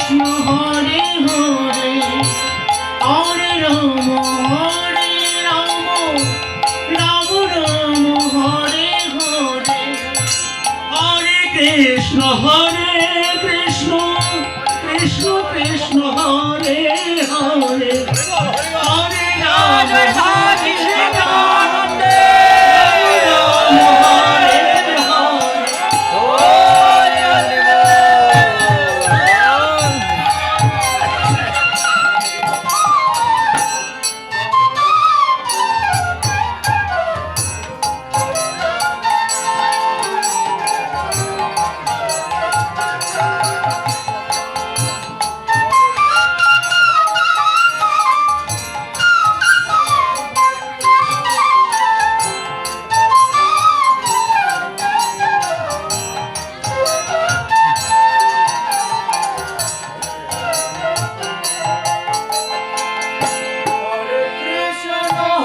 কৃষ্ণ হরে হরে হরে রাম রাম রাম হরে হরে হরে কৃষ্ণ কৃষ্ণ কৃষ্ণ হরে হরে হরে রাম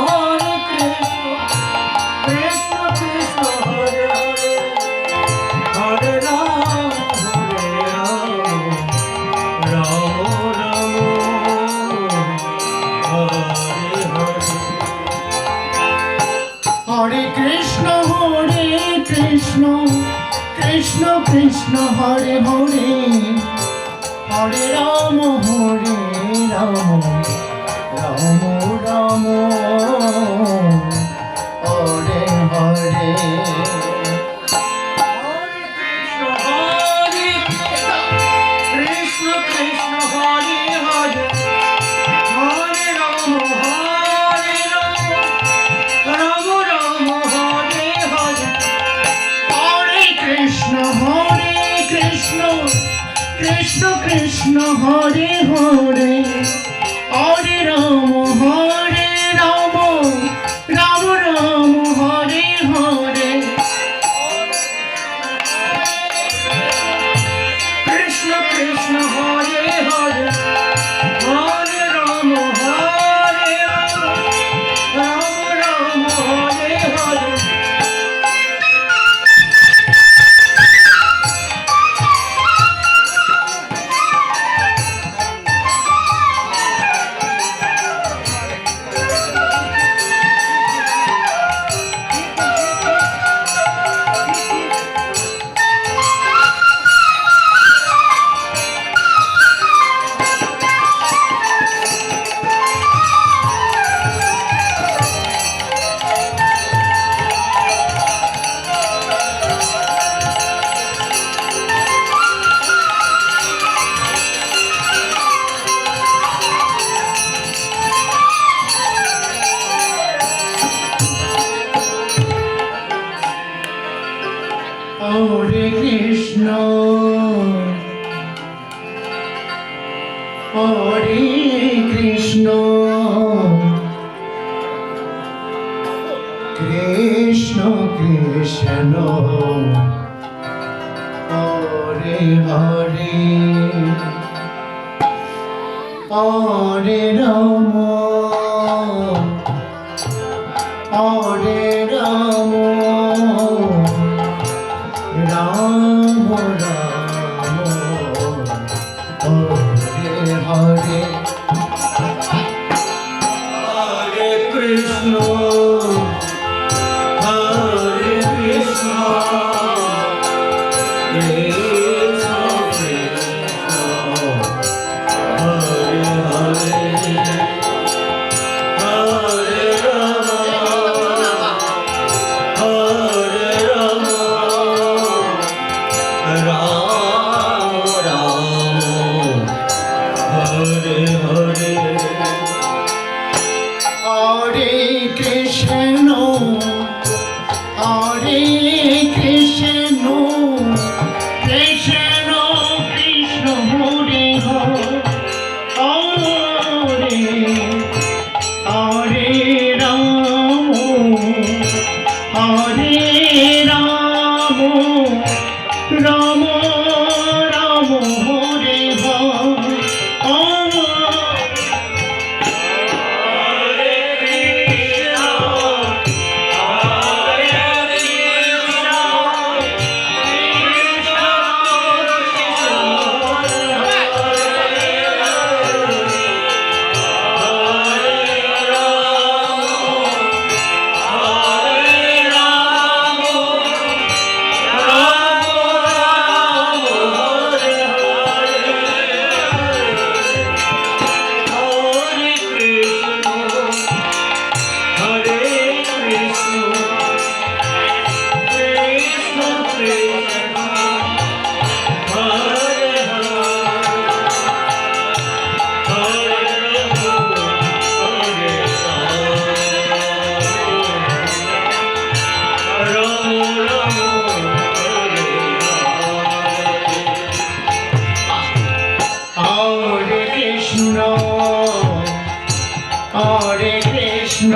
হরে Krishna Krishna Hare Hare Hare Ram Ram Ram Hare Hare Krishna Krishna Hare Hare Hare Ram Ram Ram Hare Hare Hare Krishna Krishna Krishna Hare Hare Hare Ram Ram Ram Hare Hare Krishna Krishna Hare Hare Hare Ram Ram Hare Hare Hare Krishna, Hare Krishna, Krishna Krishna, Hare Hare, Hare Rama, Hare Rama. Ram Ram Hare Hare Hare Krishna Hare Krishna Krishna Krishna Hare Hare Hare Rama Hare Rama Ram Ram Hare Hare Hare Krishna Hare Krishna Krishna Krishna Hare Hare Hare Ram Hare Ram Ram Ram Hare Hare Hare Krishna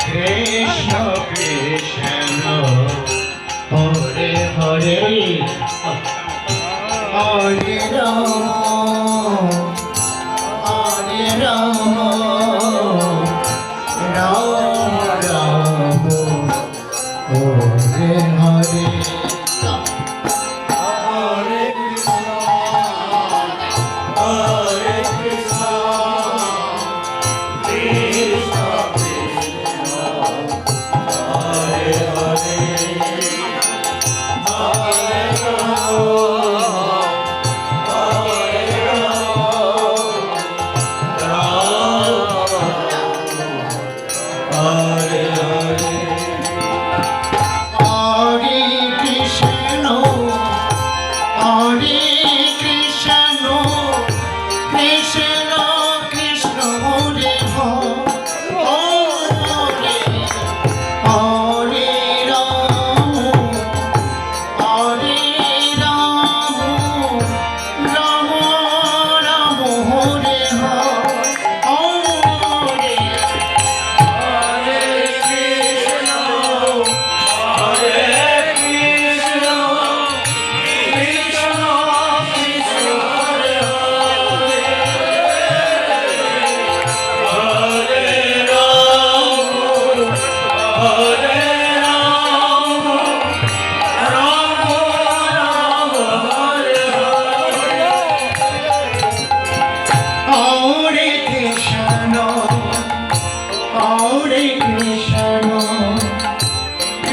Krishna Krishna Hare Hare Hare Ram হরে রাম রাম রাম হরে হরে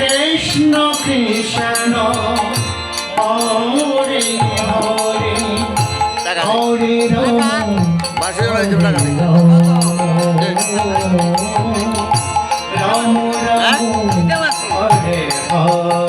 কৃষ্ণ কৃষ্ণ হরে হরে হরে রাম রাম রাম হরে হরে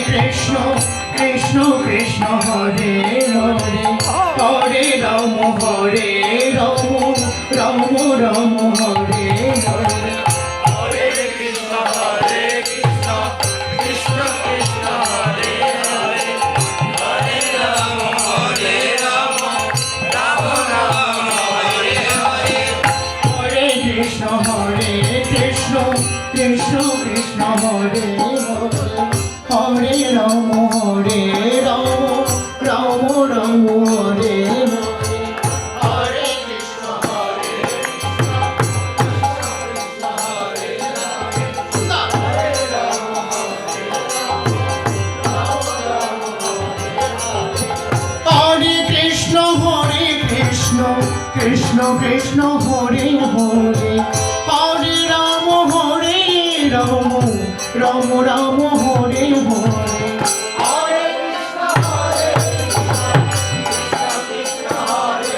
কৃষ্ণ কৃষ্ণ কৃষ্ণ হরে হরে হরে রাম হরে রাম রাম রাম হরে হরে হরে কৃষ্ণ কৃষ্ণ কৃষ্ণ কৃষ্ণ হরে হরে হরে রাম রাম রাম হরে হরে হরে কৃষ্ণ কৃষ্ণ কৃষ্ণ কৃষ্ণ হরে হরে হরে রাম রাম রাম হরে হরে কৃষ্ণ হরে কৃষ্ণ কৃষ্ণ কৃষ্ণ হরে হরে হরে রাম রাম রাম হরে হরে কৃষ্ণ হরে হরে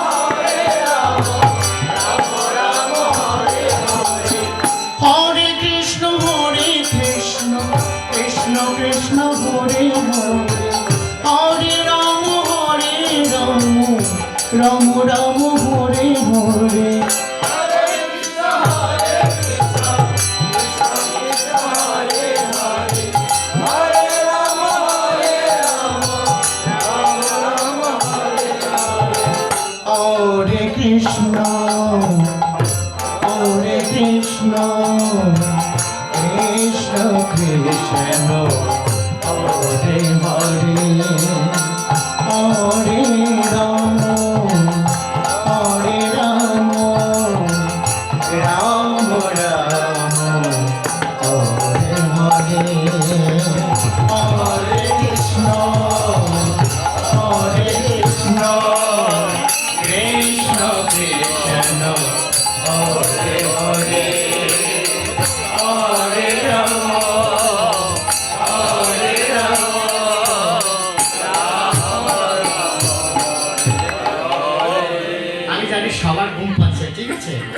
হরে রাম রাম রাম হরে হরে হরে কৃষ্ণ কৃষ্ণ কৃষ্ণ হরে হরে হরে রাম রাম রাম হরে হরে হরে কৃষ্ণ কৃষ্ণ কৃষ্ণ হরে হরে হরে রাম সবার ঘুম পাচ্ছে। ঠিক আছে